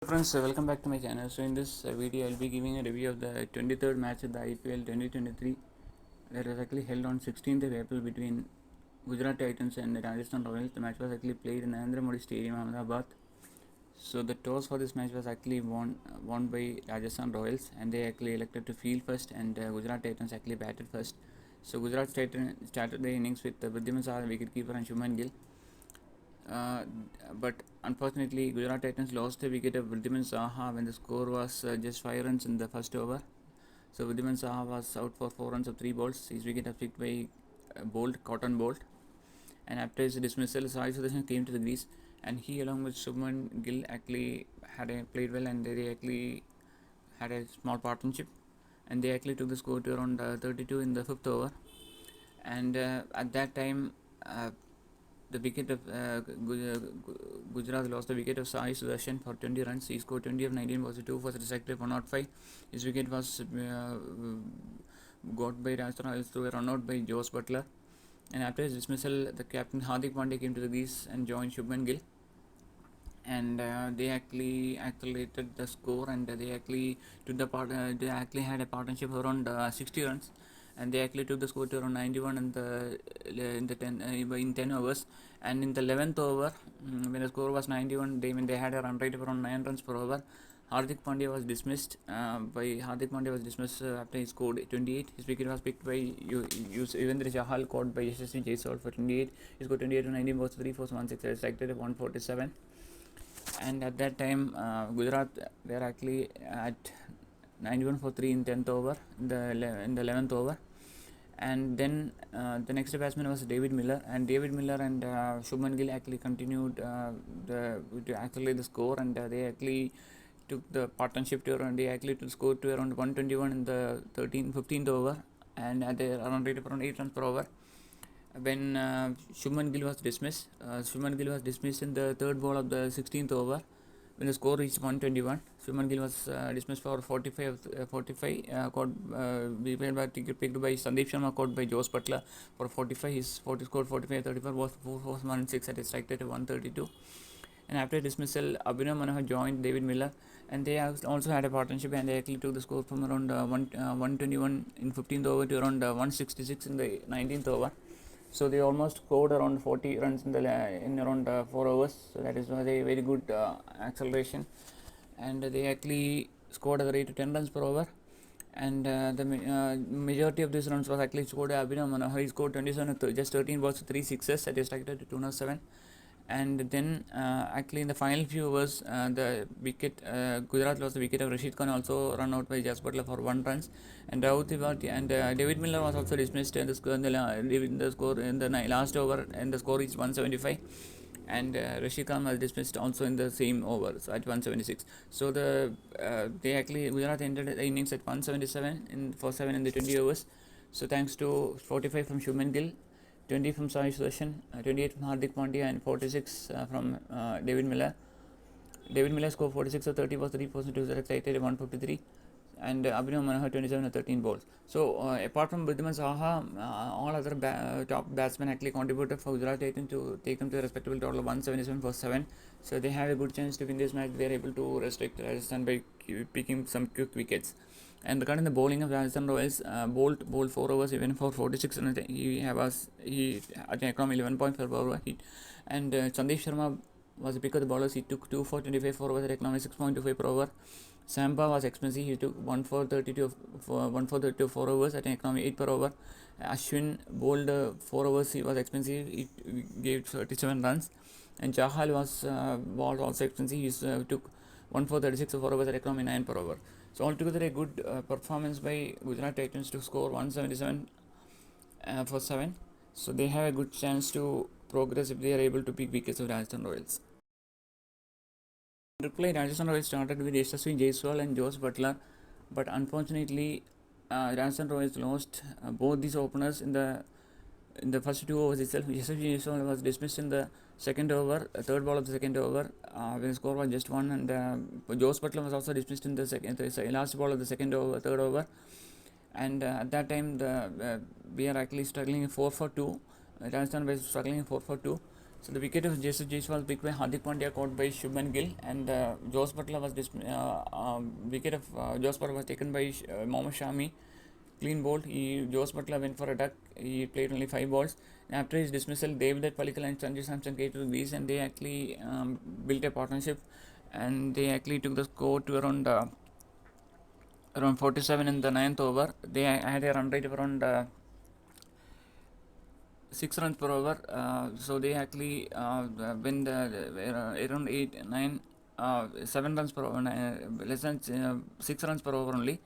Friends, welcome back to my channel. So in this video I'll be giving a review of the 23rd match of the IPL 2023 that was actually held on 16th of April between Gujarat Titans and the Rajasthan Royals. The match was actually played in Narendra Modi Stadium, Ahmedabad. So the toss for this match was actually won by Rajasthan Royals, and they actually elected to field first, and Gujarat Titans actually batted first. So Gujarat Titans started the innings with Vridhiman Saha, wicketkeeper, and Shubman Gill. But unfortunately, Gujarat Titans lost the wicket of Vridhiman Saha when the score was just 5 runs in the first over. So Vridhiman Saha was out for 4 runs of 3 balls. His wicket was picked by Cotton Bolt. And after his dismissal, Sanju Samson came to the crease, and he, along with Shubman Gill, actually played well, and they actually had a small partnership, and they actually took the score to around 32 in the 5th over. And at that time, the wicket of Gujarat lost the wicket of Sai Sudarshan for 20 runs. He scored 20 of 19 balls, 2 for restricted 105. His wicket was got by Rajasthan Royals through a run out by Jose Butler. And after his dismissal, the captain Hardik Pandya came to the crease and joined Shubman Gill. And they actually accelerated the score, and they actually took they actually had a partnership of around 60 runs, and they actually took the score to around 91 in 10 overs. And in the 11th over, when the score was 91, they had a run rate of around 9 runs per over. Hardik Pandya was dismissed. After he scored 28. His wicket was picked by Yuzvendra Chahal, caught by Yashasvi Jaiswal for 28. He scored 28 to 19 balls, 3 for 1 6, selected at 147. And at that time, Gujarat were actually at 91 for 3 in 10th over, in the 11th over. And then the next batsman was David Miller, and Shubman Gill actually continued to accelerate the score, and they actually took the partnership to around, they actually took score to around 121 in the 15th over, and at a run rate of around 8 runs per over. When Shubman Gill was dismissed, in the third ball of the 16th over. When the score reached 121, Shubman Gill was dismissed for 45, picked by Sandeep Sharma, caught by Jose Butler for 45. His scored 45, 34 was 4 for 1 6 at a strike rate of 132. And after dismissal, Abhinav Manohar joined David Miller, and they also had a partnership, and they actually took the score from around 121 in 15th over to around 166 in the 19th over. So they almost scored around 40 runs in around 4 overs. So that is a very good acceleration, and they actually scored at the rate of 10 runs per over. And the majority of these runs was actually scored by Abhinav Manohar. He scored 27, just 13 balls, 3 sixes at a strike rate of 207. And then actually in the final few overs, Gujarat lost the wicket of Rashid Khan, also run out by Jose Butler for 1 runs, and David Miller was also dismissed in the score in the last over, and the score is 175. And Rashid Khan was dismissed also in the same over, so at 176. So Gujarat ended the innings at 177 for 7 in the 20 overs. So thanks to 45 from Shubman Gill, 20 from Sai Sudarshan, 28 from Hardik Pandya, and 46 from David Miller. David Miller scored 46 of 30 balls, 3% to selected 153, and Abhinav Manohar 27 of 13 balls. So apart from Vridhiman Saha, all other top batsmen actually contributed for Gujarat Titans to take them to a respectable total of 177 for 7. So they have a good chance to win this match. They are able to restrict Rajasthan by picking some quick wickets. And regarding the bowling of Rajasthan Royals, Bolt bowled 4 overs, even for 46 runs. He had an economy 11 per over. And Sandeep Sharma was the pick of the bowlers. He took 2 for 25 4 overs at economy 6.25 per over. Zampa was expensive. He took 1 for 32 4 overs at an economy 8 per over. Ashwin bowled 4 overs. He was expensive. He gave 37 runs. And Chahal was also expensive. He took 1 for 36 4 overs at economy 9 per over. So altogether a good performance by Gujarat Titans to score 177 for 7. So they have a good chance to progress if they are able to pick wickets of Rajasthan Royals. In reply, Rajasthan Royals started with Yashasvi Jaiswal and Jose Butler, but unfortunately Rajasthan Royals lost both these openers in the first 2 overs itself. Yashasvi Jaiswal was dismissed in the second over, third ball of the second over, when the score was just 1, and Jose Butler was also dismissed in the last ball of the third over. And at that time we are actually struggling 4 for 2. Rajasthan was struggling 4 for 2. So the wicket of Jaiswal was picked by Hardik Pandya, caught by Shubman Gill, and Jose Butler was wicket of Jose Butler was taken by Mohammed Shami, clean bowled. Jose Butler went for a duck. He played only 5 balls. And after his dismissal, David Palikal and Sanju Samson came to the crease, and they actually built a partnership, and they actually took the score to around 47 in the ninth over. They had a run rate of around 6 runs per over. So they actually win around 8, 9, 7 runs per over, less than 6 runs per over only.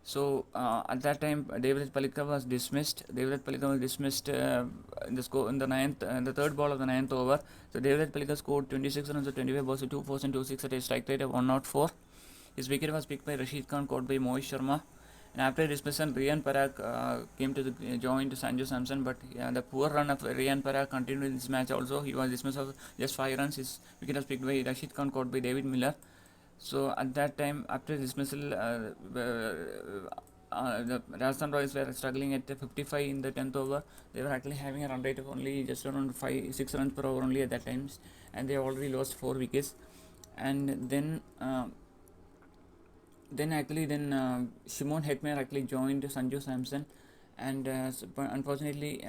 So at that time, David Palika was dismissed. David Palika was dismissed in the score in the ninth, the third ball of the ninth over. So David Palika scored 26 runs with 25 balls, 2 4 and 2 6 at a strike rate of 104. His wicket was picked by Rashid Khan, caught by Mohammed Sharma. And after dismissal, Riyan Parag came to join to Sanju Samson, but the poor run of Riyan Parag continued in this match also. He was dismissed of just 5 runs. His wicket was picked by Rashid Khan, caught by David Miller. So at that time, after dismissal, the Rajasthan Royals were struggling at 55 in the 10th over. They were actually having a run rate of only just around 6 runs per over only at that time, and they already lost 4 wickets. And then Shimron Hetmyer actually joined Sanju Samson, and but unfortunately,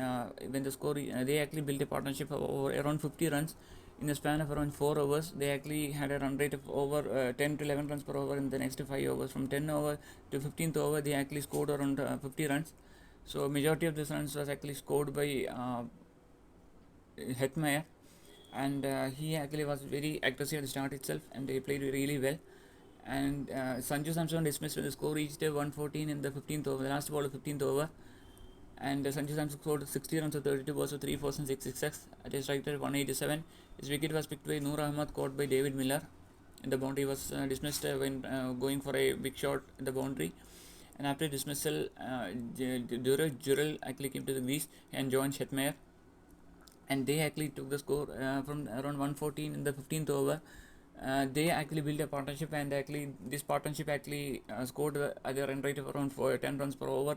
when the score they actually built a partnership of over around 50 runs in the span of around 4 overs. They actually had a run rate of over 10 to 11 runs per over in the next 5 overs. From 10 over to 15th over, they actually scored around 50 runs. So majority of these runs was actually scored by Hetmyer, and he actually was very aggressive at the start itself, and they played really well. And Sanju Samson dismissed when the score reached 114 in the 15th over, the last ball of 15th over. And Sanju Samson scored 60 runs with 32 balls with 3 4s and 6 sixes at a strike rate 187. His wicket was picked by Noor Ahmed, caught by David Miller. And the boundary was dismissed when going for a big shot in the boundary. And after dismissal, Jurel actually came to the crease and joined Hetmyer, and they actually took the score from around 114 in the 15th over. They actually built a partnership, and actually this partnership actually scored at a run rate of around 10 runs per over.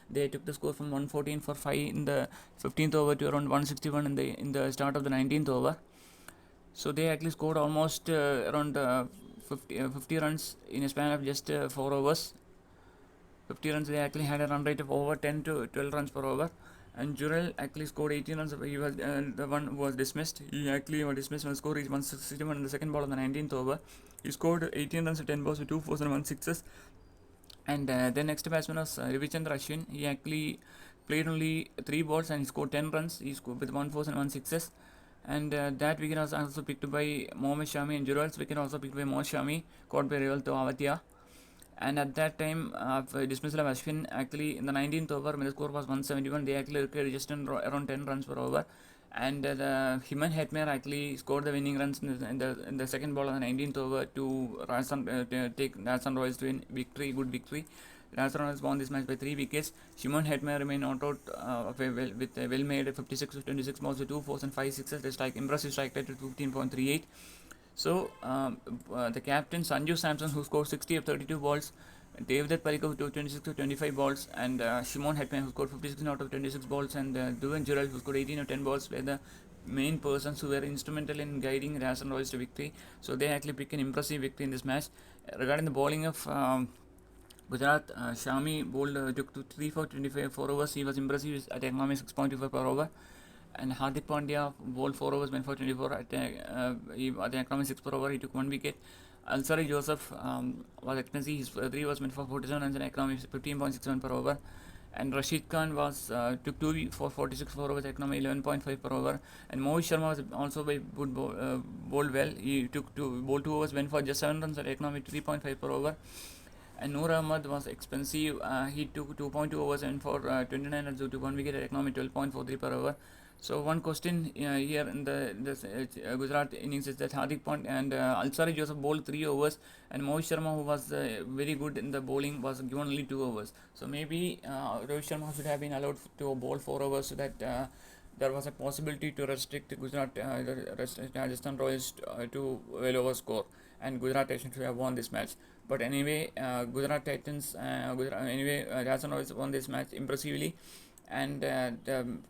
They took the score from 114 for 5 in the 15th over to around 161 in the start of the 19th over. So they actually scored almost around 50 runs in a span of just 4 overs. 50 runs. They actually had a run rate of over 10 to 12 runs per over. And Jurel actually scored 18 runs. He was the one who was dismissed. He actually was dismissed when the score reached 161 in the second ball of the 19th over. He scored 18 runs with 10 balls with 2 4s and 1 6s. And the next batsman was Ravichandra Ashwin. He actually played only 3 balls and he scored 10 runs. He scored with 1 4s and 1 6s. And that wicket was also picked by Mohammed Shami, and Jurel's wicket also picked by Mohammed Shami, caught by Revalto Avatia. And at that time, dismissal of Ashwin, actually in the 19th over, when the score was 171, they actually required just around 10 runs per over. And the Shimron Hetmyer actually scored the winning runs in the second ball of the 19th over to take Rajasthan Royals to win good victory. Rajasthan Royals won this match by 3 wickets. Shimron Hetmyer remained not out with a well-made 56 of 26 balls with 2 4s and 5 6s. Impressive strike rate at 15.38. So the captain Sanju Samson, who scored 60 of 32 balls, David Parikh with 26 of 25 balls, and Shimron Hetmyer, who scored 56 out of 26 balls, and Duvan Jurel, who scored 18 of 10 balls, were the main persons who were instrumental in guiding Rajasthan Royals to victory. So they actually picked an impressive victory in this match. Regarding the bowling of Gujarat, Shami bowled took 3 for 25 4 overs. He was impressive at economy 6.25 per over. And Hardik Pandya bowled 4 overs, went for 24 at the economy 6 per over. He took 1 wicket. Alsari Joseph was expensive. His 3 overs went for 47 runs and economy 15.61 per over. And Rashid Khan took 2 for 46 4 overs, economy 11.5 per over. And Mohammed Sharma was also by good bowled well. He bowled 2 overs, went for just 7 runs at economy 3.5 per over. And Noor Ahmed was expensive. He took 2.2 overs and for 29 runs, took 1 wicket at economy 12.43 per over. So one question here in the Gujarat innings is that Hardik Pandya and Alsari Joseph bowled 3 overs, and Mohammed Sharma, who was very good in the bowling, was given only 2 overs. So maybe Rohit Sharma should have been allowed to bowl 4 overs, so that there was a possibility to restrict Rajasthan Royals to well over score, and Gujarat Titans should have won this match. But anyway, Rajasthan Royals won this match impressively. And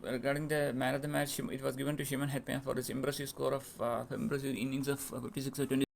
regarding the man of the match, it was given to Shimron Hetmyer for his impressive score of impressive innings of 56 or 20.